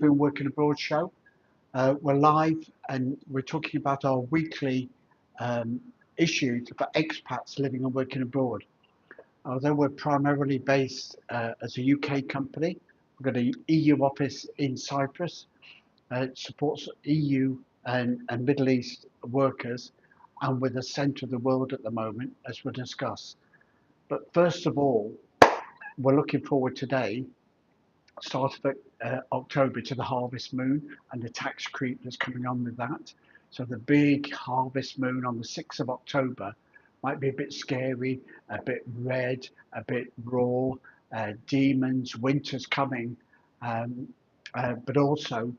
Living and Working Abroad show. We're live and we're talking about our weekly um, issues for expats living and working abroad. Although we're primarily based as a UK company, we've got an EU office in Cyprus. It supports EU and Middle East workers, and we're the centre of the world at the moment, as we'll discuss. But first of all, we're looking forward today, start of October, to the harvest moon and the tax creep that's coming on with that. So the big harvest moon on the 6th of October might be a bit scary, a bit red, a bit raw, demons, winter's coming, um, but also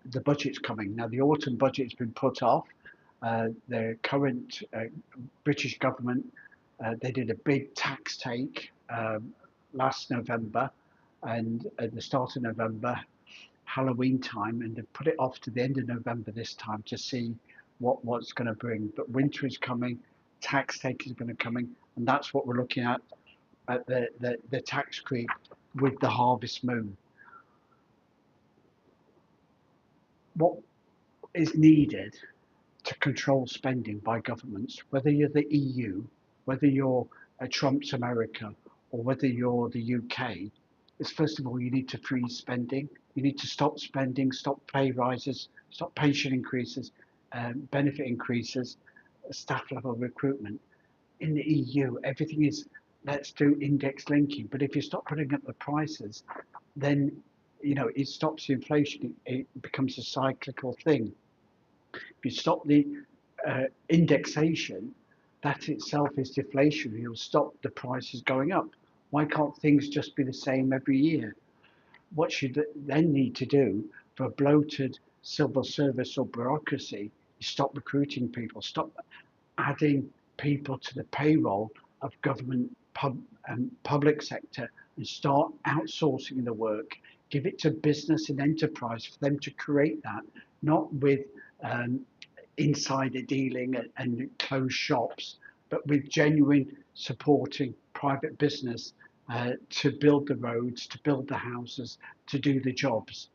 the budget's coming. Now the autumn budget's been put off. The current British government, they did a big tax take last November and at the start of November, Halloween time, and they've put it off to the end of November this time to see what's going to bring. But winter is coming, tax take is going to coming, and that's what we're looking at the tax creep with the harvest moon. What is needed to control spending by governments, whether you're the EU, whether you're Trump's America, or whether you're the UK, is first of all, you need to freeze spending. You need to stop spending, stop pay rises, stop pension increases, benefit increases, staff level recruitment. In the EU, everything is let's do index linking. But if you stop putting up the prices, then it stops the inflation. It becomes a cyclical thing. If you stop the indexation, that itself is deflationary. You'll stop the prices going up. Why can't things just be the same every year? What you then need to do for a bloated civil service or bureaucracy is stop recruiting people, stop adding people to the payroll of government public sector and start outsourcing the work. Give it to business and enterprise for them to create that, not with um, insider dealing and closed shops, but with genuine supporting private business to build the roads, to build the houses, to do the jobs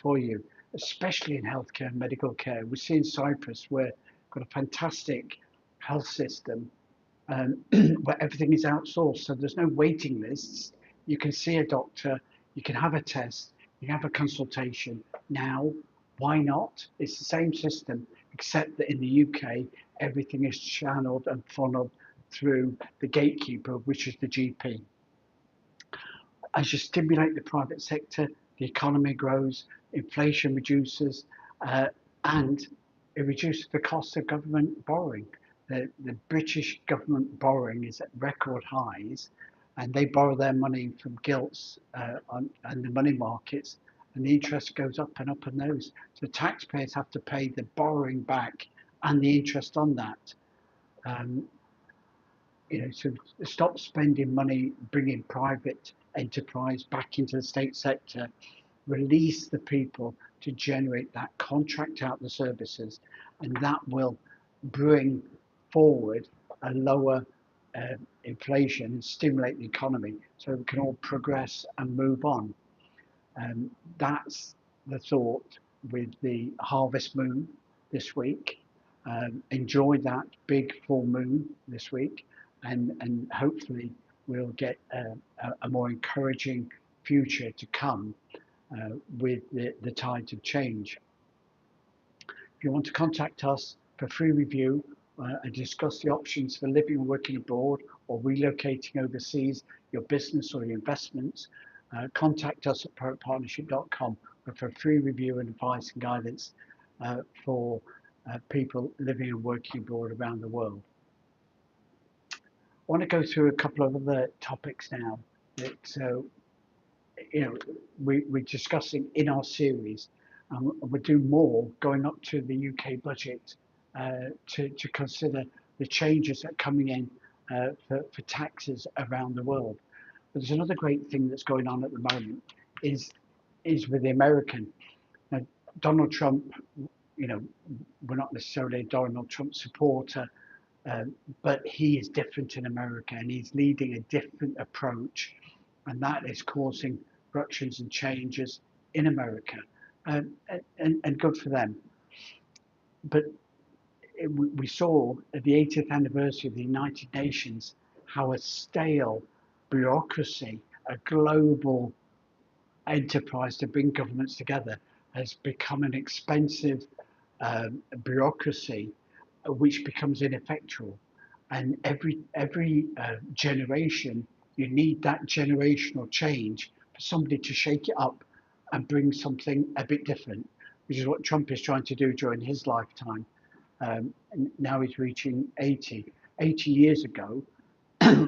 for you, especially in healthcare and medical care. We see in Cyprus where we've got a fantastic health system where everything is outsourced. So there's no waiting lists. You can see a doctor, you can have a test, you can have a consultation. Now, why not? It's the same system, except that in the UK, everything is channeled and funneled through the gatekeeper, which is the GP. As you stimulate the private sector, the economy grows, inflation reduces, and it reduces the cost of government borrowing. The British government borrowing is at record highs, and they borrow their money from gilts and the money markets, and the interest goes up and up on those. So taxpayers have to pay the borrowing back and the interest on that. Um, to stop spending money bringing private enterprise back into the state sector, release the people to generate that, contract out the services, and that will bring forward a lower inflation and stimulate the economy so we can all progress and move on. That's the thought with the harvest moon this week. Enjoy that big full moon this week, and hopefully we'll get a more encouraging future to come with the tides of change. If you want to contact us for free review and discuss the options for living and working abroad or relocating overseas, your business or your investments, contact us at ProACTPartnership.com for a free review and advice and guidance for people living and working abroad around the world. I want to go through a couple of other topics now that we're discussing in our series. We'll do more going up to the UK budget to consider the changes that are coming in for taxes around the world. But there's another great thing that's going on at the moment is with the American. Now, Donald Trump, we're not necessarily a Donald Trump supporter, but he is different in America and he's leading a different approach, and that is causing ructions and changes in America. and good for them. But we saw at the 80th anniversary of the United Nations how a stale bureaucracy, a global enterprise to bring governments together, has become an expensive bureaucracy which becomes ineffectual. And every generation, you need that generational change for somebody to shake it up and bring something a bit different, which is what Trump is trying to do during his lifetime. And now he's reaching 80. 80 years ago,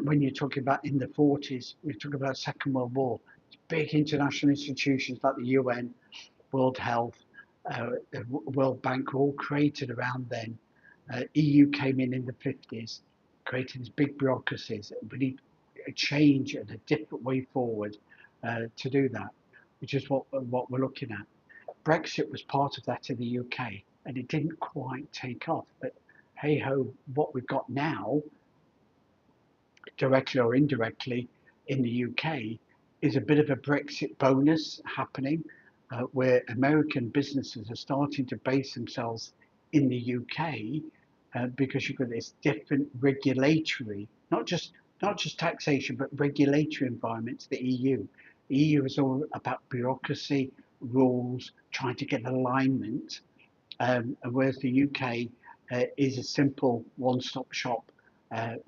when you're talking about in the 40s, we're talking about Second World War. Big international institutions like the UN, World Health, the World Bank were all created around then. EU came in the 50s, creating these big bureaucracies. We need a change and a different way forward to do that, which is what we're looking at. Brexit was part of that in the UK, and it didn't quite take off. But hey ho, what we've got now, directly or indirectly, in the UK, is a bit of a Brexit bonus happening, where American businesses are starting to base themselves in the UK because you've got this different regulatory, not just taxation, but regulatory environment to the EU. The EU is all about bureaucracy, rules, trying to get alignment, and whereas the UK is a simple one-stop shop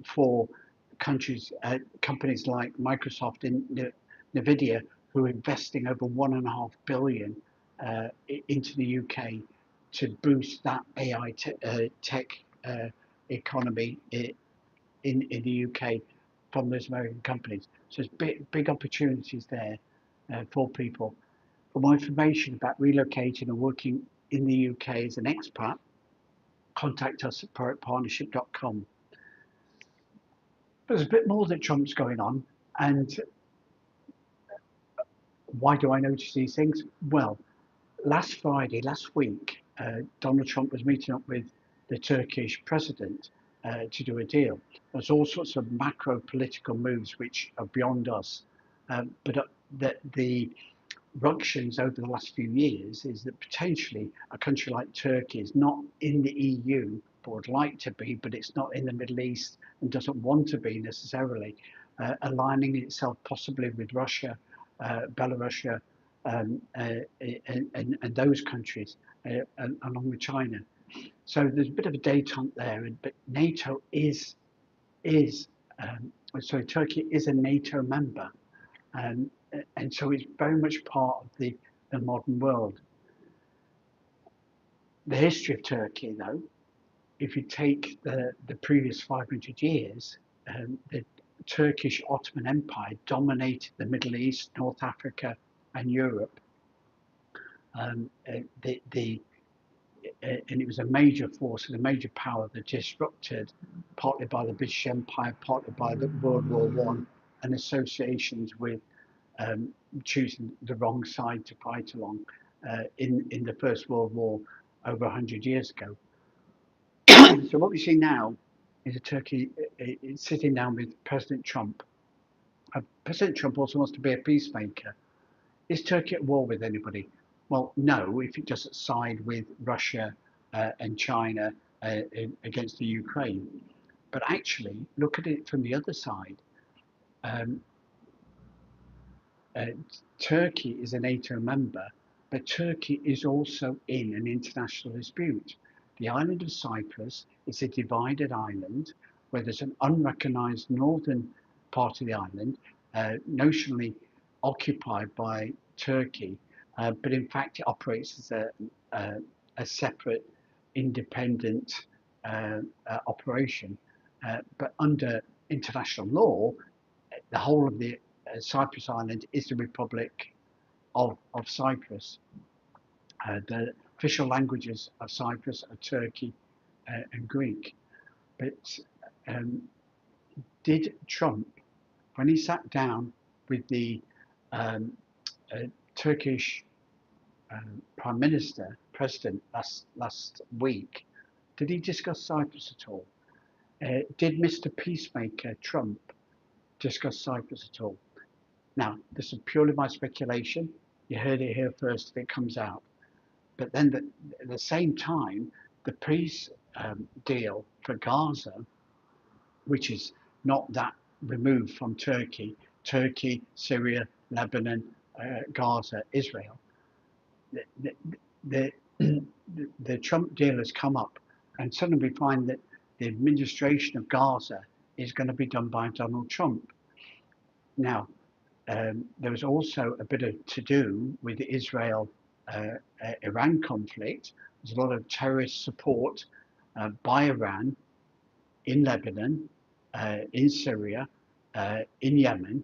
for companies like Microsoft and Nvidia, who are investing over 1.5 billion into the UK to boost that AI tech economy in the UK from those American companies. So there's big opportunities there for people. For more information about relocating and working in the UK as an expat, contact us at ProACTPartnership.com. But there's a bit more that Trump's going on, and why do I notice these things? Well, last week, Donald Trump was meeting up with the Turkish president to do a deal. There's all sorts of macro political moves which are beyond us, but the ructions over the last few years is that potentially a country like Turkey is not in the EU, but would like to be, but it's not in the Middle East and doesn't want to be necessarily, aligning itself possibly with Russia, Belarus, and those countries, along with China. So there's a bit of a détente there, but NATO sorry, Turkey is a NATO member, um, and so it's very much part of the modern world. The history of Turkey, though, if you take the previous 500 years, the Turkish Ottoman Empire dominated the Middle East, North Africa, and Europe. And it was a major force and a major power that disrupted, partly by the British Empire, partly by the World War One, and associations with choosing the wrong side to fight along in the First World War over 100 years ago. So what we see now is a Turkey sitting down with President Trump. President Trump also wants to be a peacemaker. Is Turkey at war with anybody? Well, no, if it doesn't side with Russia and China against the Ukraine. But actually, look at it from the other side. Um, uh, Turkey is a NATO member, but Turkey is also in an international dispute. The island of Cyprus is a divided island where there's an unrecognised northern part of the island, notionally occupied by Turkey, but in fact it operates as a separate, independent operation. But under international law, the whole of the Cyprus Island is the Republic of Cyprus. The official languages of Cyprus are Turkey and Greek. But um, did Trump, when he sat down with the um, Turkish Prime Minister, President last week, did he discuss Cyprus at all? Did Mr. Peacemaker Trump discuss Cyprus at all? Now, this is purely my speculation. You heard it here first if it comes out. But then at the same time, the peace deal for Gaza, which is not that removed from Turkey, Syria, Lebanon, Gaza, Israel, the, the, the Trump deal has come up, and suddenly we find that the administration of Gaza is going to be done by Donald Trump. Now, there was also a bit of to do with the Israel Iran conflict. There's a lot of terrorist support by Iran in Lebanon, in Syria, in Yemen,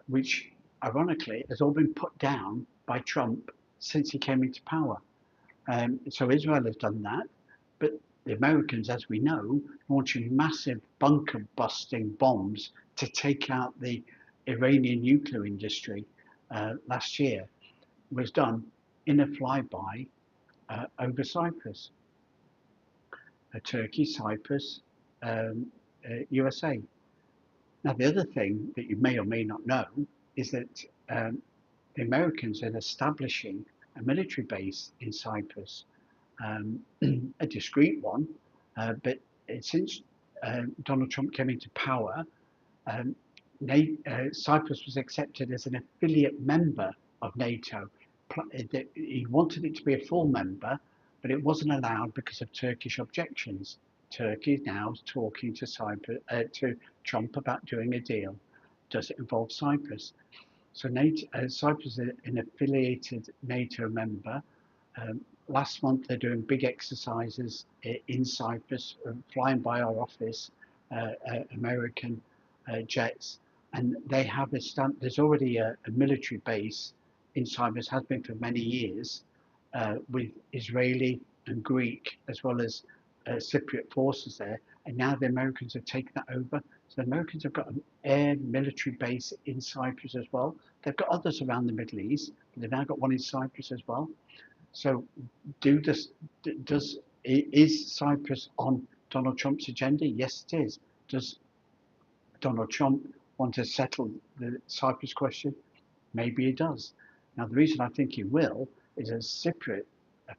which ironically has all been put down by Trump since he came into power. So Israel has done that, but the Americans, as we know, launching massive bunker busting bombs to take out the Iranian nuclear industry last year, was done in a flyby over Cyprus, Turkey, Cyprus, USA. Now, the other thing that you may or may not know is that the Americans are establishing a military base in Cyprus, a discreet one, but since Donald Trump came into power, um, Cyprus was accepted as an affiliate member of NATO. He wanted it to be a full member, but it wasn't allowed because of Turkish objections. Turkey is now talking to to Trump about doing a deal. Does it involve Cyprus? So Cyprus is an affiliated NATO member. Last month, they're doing big exercises in Cyprus, flying by our office, American jets, and they have there's already a military base in Cyprus, has been for many years, with Israeli and Greek as well as Cypriot forces there, and now the Americans have taken that over. So the Americans have got an air military base in Cyprus as well. They've got others around the Middle East, but they've now got one in Cyprus as well. So, is Cyprus on Donald Trump's agenda? Yes, it is. Does Donald Trump want to settle the Cyprus question? Maybe he does. Now, the reason I think he will is that Cypriot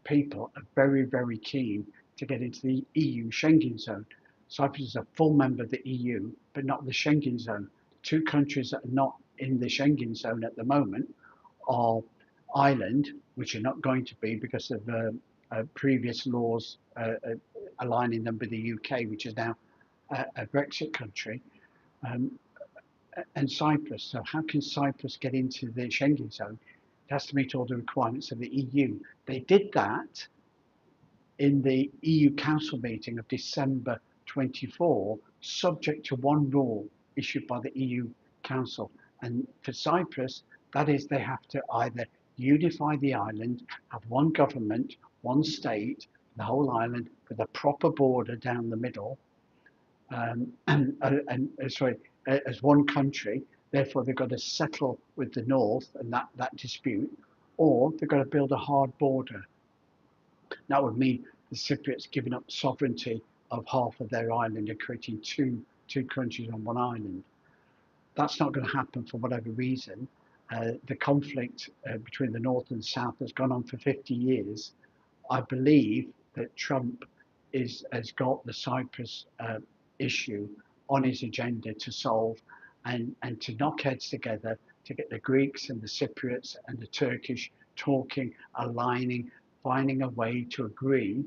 people are very, very keen to get into the EU Schengen zone. Cyprus is a full member of the EU, but not the Schengen zone. Two countries that are not in the Schengen zone at the moment are Ireland, which are not going to be because of previous laws aligning them with the UK, which is now a Brexit country, um, and Cyprus. So how can Cyprus get into the Schengen zone? It has to meet all the requirements of the EU. They did that in the EU Council meeting of December 24, subject to one rule issued by the EU Council. And for Cyprus, that is, they have to either unify the island, have one government, one state, the whole island with a proper border down the middle, as one country. Therefore, they've got to settle with the north and that dispute, or they've got to build a hard border. That would mean the Cypriots giving up sovereignty of half of their island and creating two countries on one island. That's not going to happen for whatever reason. The conflict between the north and the south has gone on for 50 years. I believe that Trump has got the Cyprus issue on his agenda to solve and to knock heads together to get the Greeks and the Cypriots and the Turkish talking, aligning, finding a way to agree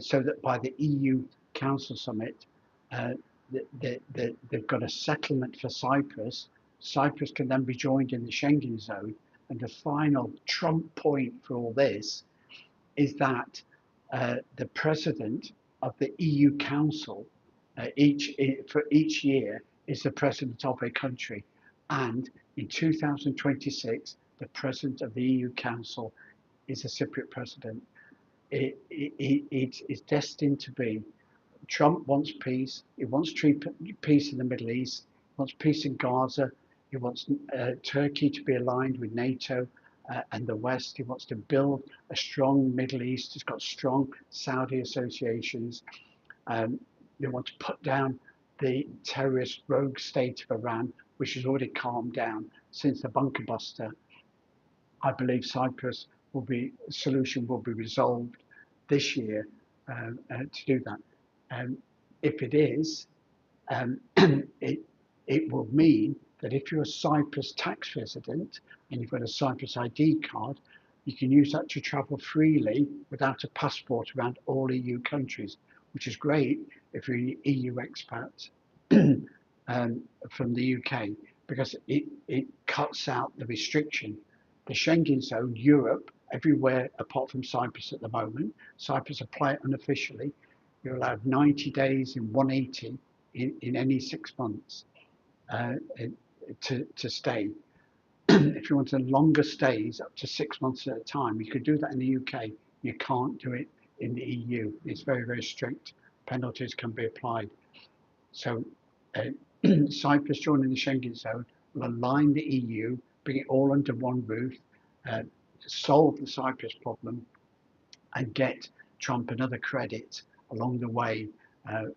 so that by the EU Council Summit, they've got a settlement for Cyprus. Cyprus can then be joined in the Schengen zone. And the final Trump point for all this is that the president of the EU Council for each year is the president of a country. And in 2026, the president of the EU Council is a Cypriot president. It is destined to be. Trump wants peace. He wants peace in the Middle East. He wants peace in Gaza. He wants Turkey to be aligned with NATO and the West. He wants to build a strong Middle East. He's got strong Saudi associations. They want to put down the terrorist rogue state of Iran, which has already calmed down since the bunker buster. I believe Cyprus solution will be resolved this year to do that. If it is, um, it will mean that if you're a Cyprus tax resident and you've got a Cyprus ID card, you can use that to travel freely without a passport around all EU countries, which is great if you're an EU expat from the UK, because it cuts out the restriction. The Schengen zone, Europe, everywhere apart from Cyprus at the moment, Cyprus apply it unofficially. You're allowed 90 days in 180 in any 6 months uh, to stay. If you want a longer stays, up to 6 months at a time, you could do that in the UK. You can't do it in the EU. It's very, very strict. Penalties can be applied. So uh, Cyprus joining the Schengen zone will align the EU, bring it all under one roof, uh, solve the Cyprus problem, and get Trump another credit along the way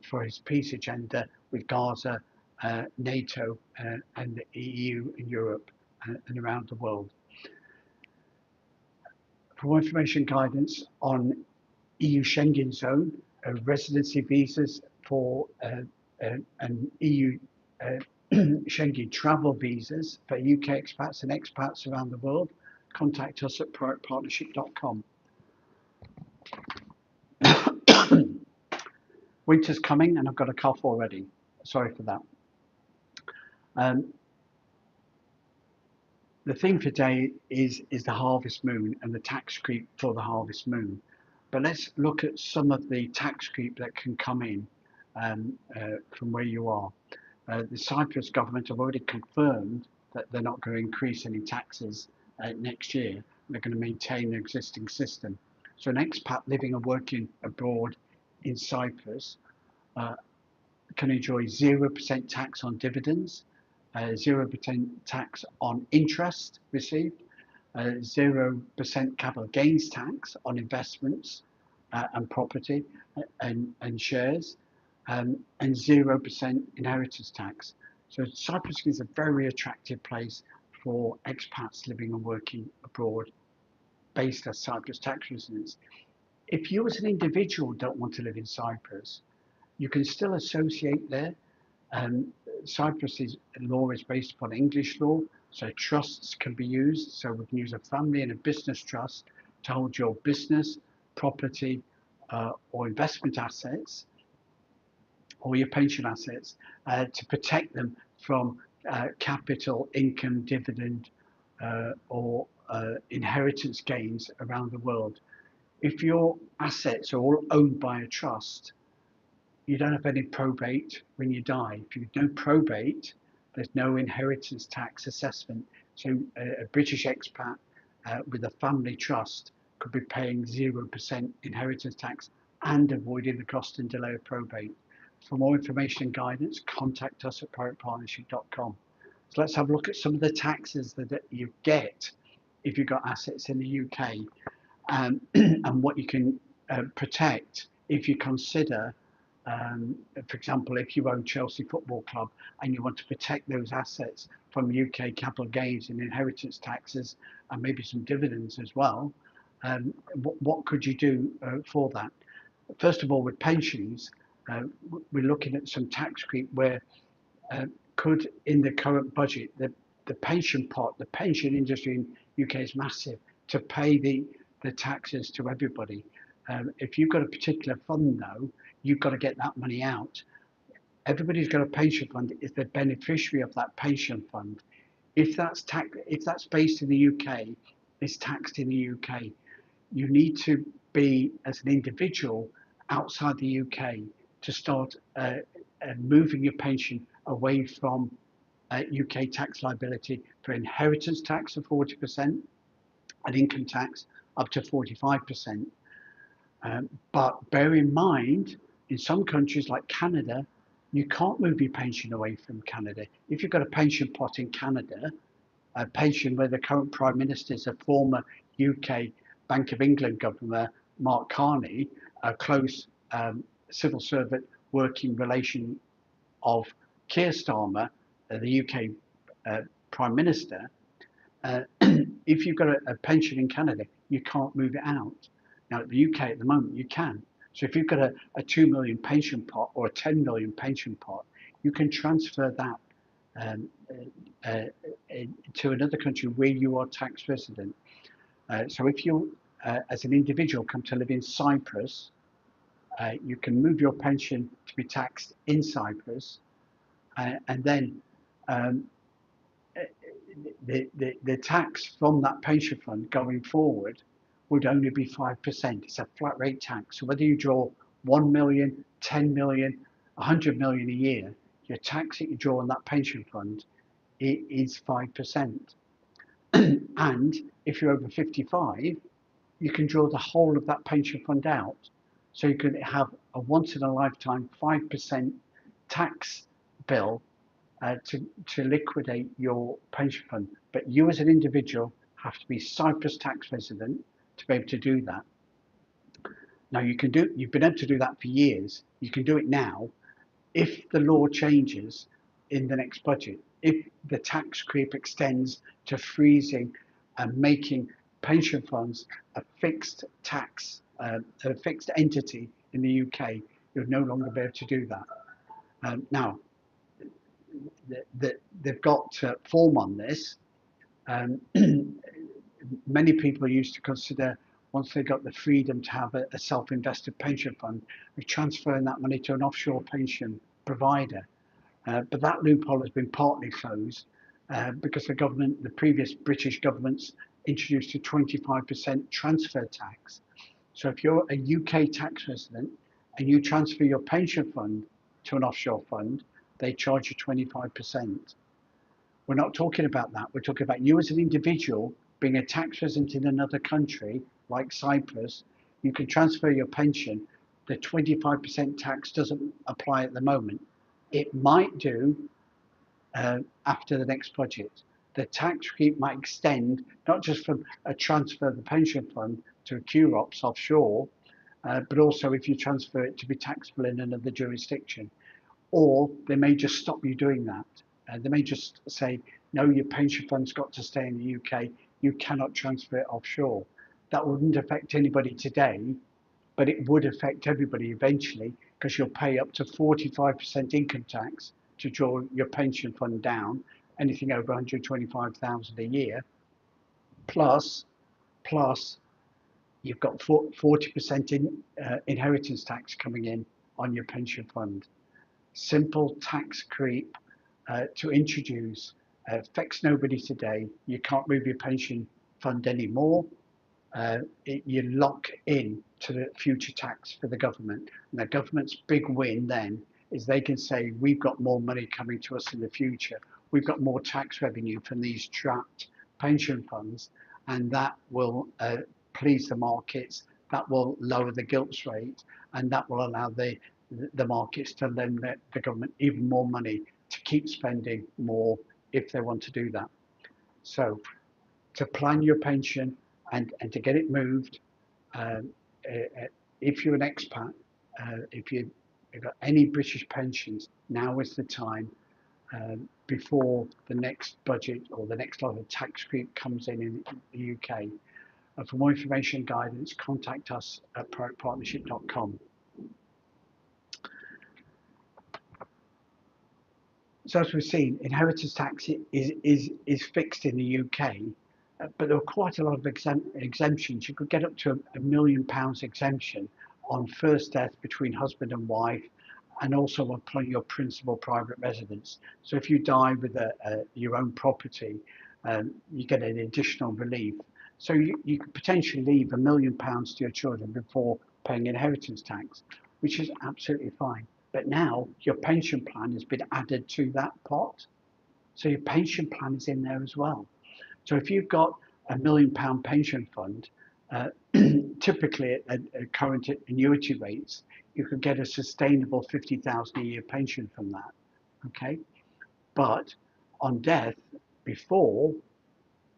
for his peace agenda with Gaza, NATO, and the EU and Europe and around the world. For more information guidance on EU Schengen zone, residency visas for and EU Schengen travel visas for UK expats and expats around the world, contact us at proactpartnership.com. Winter's coming and I've got a cough already. Sorry for that. The theme for today is the harvest moon and the tax creep for the harvest moon. But let's look at some of the tax creep that can come in from where you are. The Cyprus government have already confirmed that they're not going to increase any taxes next year. They're going to maintain the existing system. So an expat living and working abroad in Cyprus can enjoy 0% tax on dividends, 0% tax on interest received, 0% capital gains tax on investments and property and shares, and 0% inheritance tax. So Cyprus is a very attractive place for expats living and working abroad based as Cyprus tax residents. If you as an individual don't want to live in Cyprus, you can still associate there. Cyprus's law is based upon English law, so trusts can be used. So we can use a family and a business trust to hold your business, property, or investment assets, or your pension assets, to protect them from capital, income, dividend, or inheritance gains around the world. If your assets are all owned by a trust, you don't have any probate when you die. If you have no probate, there's no inheritance tax assessment. So a British expat with a family trust could be paying 0% inheritance tax and avoiding the cost and delay of probate. For more information and guidance, contact us at proactpartnership.com. So let's have a look at some of the taxes that you get if you've got assets in the UK, and what you can protect if you consider, for example, if you own Chelsea Football Club and you want to protect those assets from UK capital gains and inheritance taxes and maybe some dividends as well, what could you do for that? First of all, with pensions, we're looking at some tax creep where could, in the current budget, the pension pot, the pension industry in UK is massive to pay the taxes to everybody. If you've got a particular fund though, you've got to get that money out. Everybody who's got a pension fund is the beneficiary of that pension fund. If that's based in the UK, it's taxed in the UK. You need to be, as an individual outside the UK, to start moving your pension away from UK tax liability for inheritance tax of 40% and income tax up to 45%. But bear in mind, in some countries like Canada, you can't move your pension away from Canada. If you've got a pension pot in Canada, a pension where the current Prime Minister is a former UK Bank of England governor, Mark Carney, a close civil servant working relation of Keir Starmer, the UK Prime Minister, if you've got a pension in Canada, you can't move it out. Now, in the UK at the moment, you can. So if you've got a 2 million pension pot or a 10 million pension pot, you can transfer that um, to another country where you are tax resident. So if you, as an individual, come to live in Cyprus, you can move your pension to be taxed in Cyprus, and then um, the tax from that pension fund going forward would only be 5%. It's a flat rate tax. So whether you draw 1 million, 10 million, 100 million a year, your tax that you draw on that pension fund is 5%. And if you're over 55, you can draw the whole of that pension fund out. So you can have a once in a lifetime 5% tax bill to liquidate your pension fund. But you as an individual have to be Cyprus tax resident to be able to do that. Now you've been able to do that for years. You can do it now. If the law changes in the next budget, if the tax creep extends to freezing and making pension funds a fixed tax, a fixed entity in the UK, you'll no longer be able to do that. Now, they've got form on this. Um, Many people used to consider, once they got the freedom to have a self-invested pension fund, of transferring that money to an offshore pension provider. But that loophole has been partly closed because the previous British governments introduced a 25% transfer tax. So if you're a UK tax resident and you transfer your pension fund to an offshore fund, they charge you 25%. We're not talking about that. We're talking about you as an individual being a tax resident in another country, like Cyprus. You can transfer your pension. The 25% tax doesn't apply at the moment. It might do after the next budget. The tax creep might extend not just from a transfer of the pension fund to a QROPS offshore, but also if you transfer it to be taxable in another jurisdiction. Or they may just stop you doing that. They may just say, no, your pension fund's got to stay in the UK. You cannot transfer it offshore. That wouldn't affect anybody today, but it would affect everybody eventually because you'll pay up to 45% income tax to draw your pension fund down, anything over 125,000 a year, plus you've got 40% inheritance tax coming in on your pension fund. Simple tax creep to introduce, affects nobody today. You can't move your pension fund anymore. You lock in to the future tax for the government. And the government's big win then is they can say, we've got more money coming to us in the future. We've got more tax revenue from these trapped pension funds, and that will please the markets, that will lower the gilts rate, and that will allow the markets to lend the government even more money to keep spending more if they want to do that. So to plan your pension and to get it moved, if you're an expat, if you've got any British pensions, now is the time before the next budget or the next lot of tax creep comes in the UK. For more information and guidance, contact us at proactpartnership.com. So as we've seen, inheritance tax is fixed in the UK, but there are quite a lot of exemptions. You could get up to £1 million exemption on first death between husband and wife, and also upon your principal private residence. So if you die with your own property, you get an additional relief. So you could potentially leave £1 million to your children before paying inheritance tax, which is absolutely fine. But now your pension plan has been added to that pot. So your pension plan is in there as well. So if you've got £1 million pension fund, typically at current annuity rates, you could get a sustainable 50,000 a year pension from that. Okay, but on death, before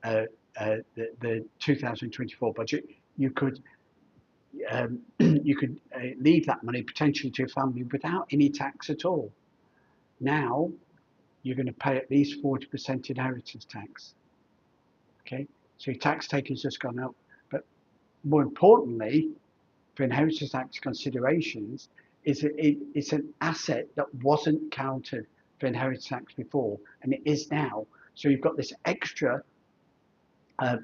the 2024 budget, you could leave that money potentially to your family without any tax at all. Now you're going to pay at least 40% inheritance tax. Okay, so your tax take has just gone up, but More importantly, for inheritance tax considerations, it's an asset that wasn't counted for inheritance tax before, and it is now. So you've got this extra uh,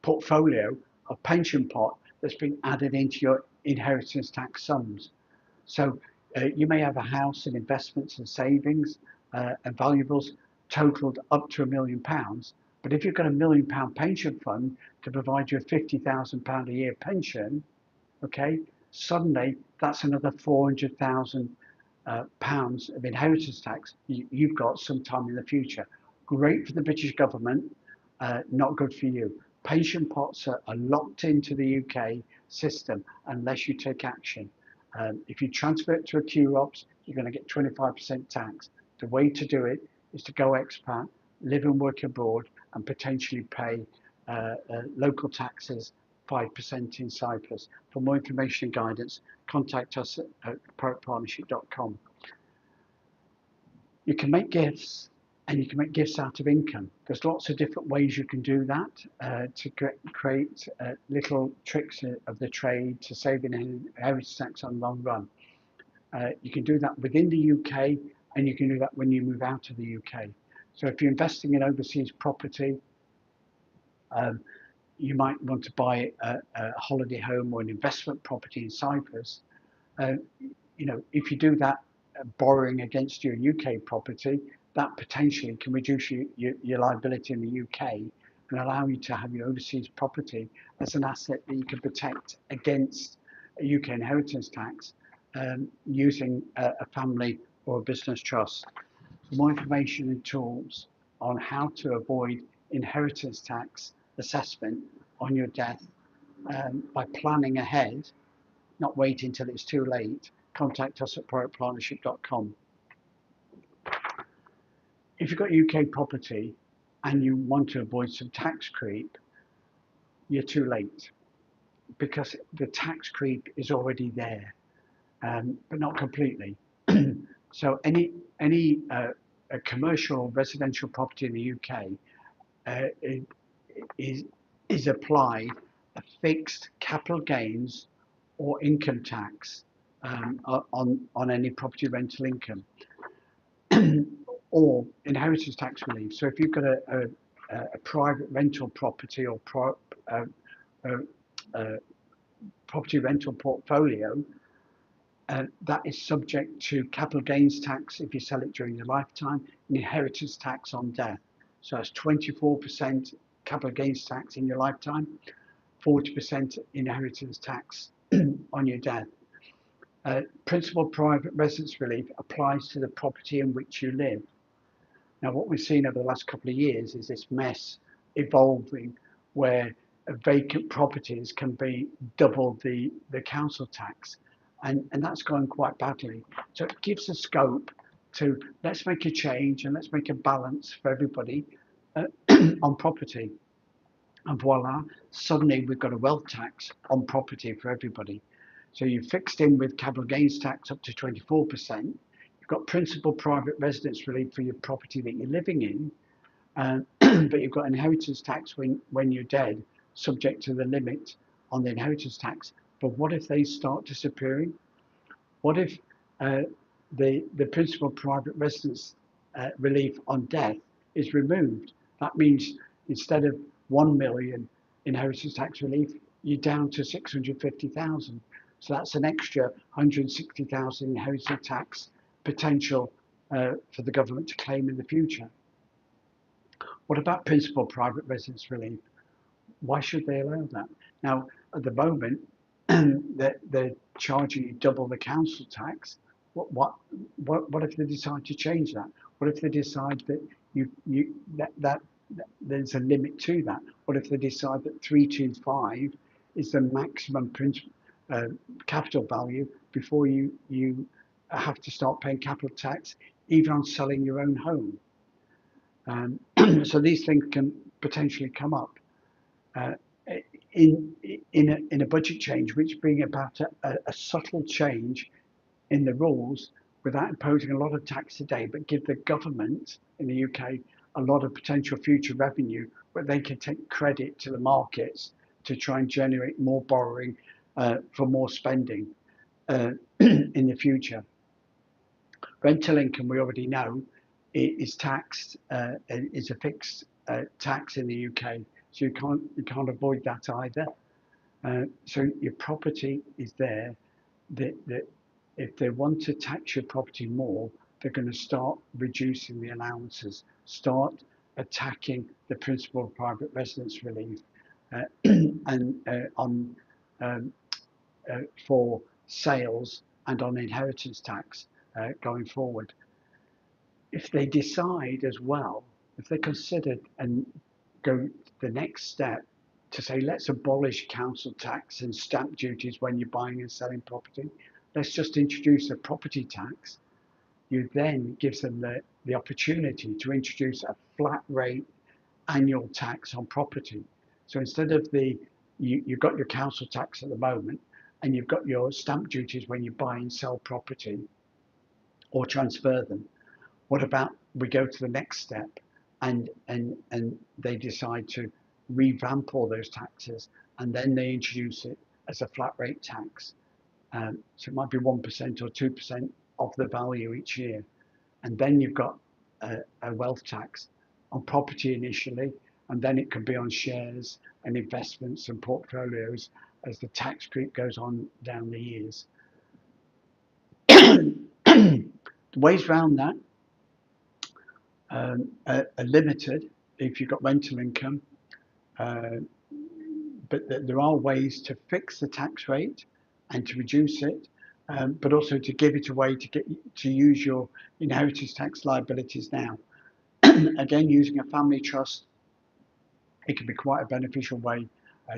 portfolio of pension pot that's been added into your inheritance tax sums. So you may have a house and investments and savings and valuables totaled up to £1 million. But if you've got £1 million pension fund to provide you a £50,000 a year pension, okay, suddenly that's another £400,000 of inheritance tax you've got sometime in the future. Great for the British government, not good for you. Pension pots are locked into the UK system unless you take action. If you transfer it to a QROPS, you're going to get 25% tax. The way to do it is to go expat, live and work abroad, and potentially pay local taxes 5% in Cyprus. For more information and guidance, contact us at ProACT You can make gifts, and you can make gifts out of income. There's lots of different ways you can do that to create little tricks of the trade to save inheritance tax on the long run. You can do that within the UK, and you can do that when you move out of the UK. So if you're investing in overseas property, you might want to buy a holiday home or an investment property in Cyprus. If you do that borrowing against your UK property, that potentially can reduce your liability in the UK and allow you to have your overseas property as an asset that you can protect against a UK inheritance tax using a family or a business trust. For more information and tools on how to avoid inheritance tax assessment on your death by planning ahead, not waiting until it's too late, contact us at ProACT. If you've got UK property and you want to avoid some tax creep, you're too late because the tax creep is already there, but not completely. So any a commercial residential property in the UK is applied a fixed capital gains or income tax on any property rental income or inheritance tax relief. So if you've got a private rental property or property rental portfolio, that is subject to capital gains tax if you sell it during your lifetime and inheritance tax on death. So that's 24% capital gains tax in your lifetime, 40% inheritance tax on your death. Principal private residence relief applies to the property in which you live. Now, what we've seen over the last couple of years is this mess evolving where vacant properties can be double the council tax. And that's going quite badly. So it gives a scope to let's make a change and let's make a balance for everybody on property. And voila, suddenly we've got a wealth tax on property for everybody. So you've fixed in with capital gains tax up to 24%. You've got principal private residence relief for your property that you're living in, but you've got inheritance tax when you're dead, subject to the limit on the inheritance tax. But what if they start disappearing? What if the principal private residence relief on death is removed? That means instead of 1 million inheritance tax relief, you're down to 650,000. So that's an extra 160,000 inheritance tax potential for the government to claim in the future. What about principal private residence relief? Why should they allow that? Now, at the moment, they're charging you double the council tax. What if they decide to change that? What if they decide that that there's a limit to that? What if they decide that 325 is the maximum capital value before you have to start paying capital tax, even on selling your own home? So these things can potentially come up in a budget change, which bring about a subtle change in the rules without imposing a lot of tax today, but give the government in the UK a lot of potential future revenue where they can take credit to the markets to try and generate more borrowing for more spending in the future. Rental income, we already know, is taxed, is a fixed tax in the UK, so you can't avoid that either. So your property is there. That if they want to tax your property more, they're going to start reducing the allowances, start attacking the principal of private residence relief, and on um, for sales and on inheritance tax going forward. If they decide as well, if they consider and go the next step to say, let's abolish council tax and stamp duties when you're buying and selling property, let's just introduce a property tax, you then gives them the opportunity to introduce a flat rate annual tax on property. So instead of you've got your council tax at the moment, and you've got your stamp duties when you buy and sell property or transfer them. What about we go to the next step, and they decide to revamp all those taxes, and then they introduce it as a flat rate tax. So it might be 1% or 2% of the value each year, and then you've got a wealth tax on property initially, and then it could be on shares and investments and portfolios as the tax creep goes on down the years. The ways around that are limited if you've got rental income, but there are ways to fix the tax rate and to reduce it, but also to give it away to use your inheritance tax liabilities now. Again, using a family trust, it can be quite a beneficial way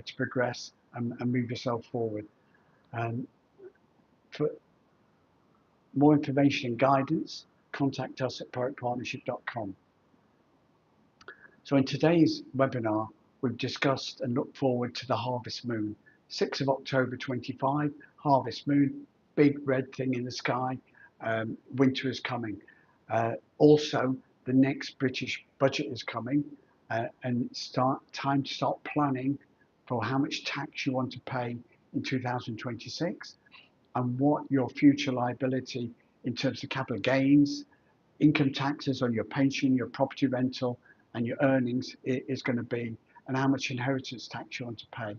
to progress and move yourself forward. For more information and guidance, contact us at ProACTPartnership.com. So in today's webinar, we've discussed and looked forward to the harvest moon. 6th of October 25, harvest moon, big red thing in the sky, winter is coming. Also, the next British budget is coming, and time to start planning for how much tax you want to pay in 2026 and what your future liability in terms of capital gains, income taxes on your pension, your property rental, and your earnings is going to be, and how much inheritance tax you want to pay.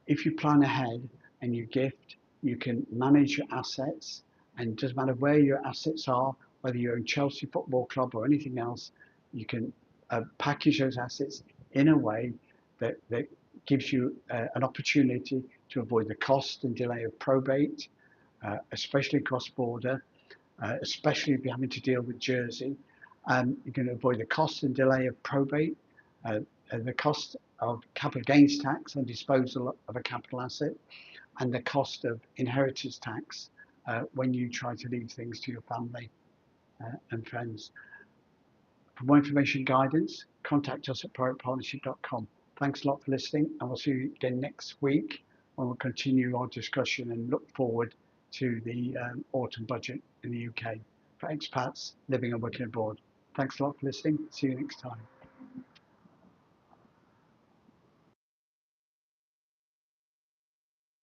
If you plan ahead and you gift, you can manage your assets, and it doesn't matter where your assets are, whether you're in Chelsea Football Club or anything else, you can package those assets in a way that gives you an opportunity to avoid the cost and delay of probate, especially cross-border, especially if you're having to deal with Jersey. You're going to avoid the cost and delay of probate, the cost of capital gains tax on disposal of a capital asset, and the cost of inheritance tax when you try to leave things to your family and friends. For more information and guidance, contact us at ProACTPartnership.com. Thanks a lot for listening, and we'll see you again next week when we'll continue our discussion and look forward to the autumn budget in the UK for expats living and working abroad. Thanks a lot for listening. See you next time.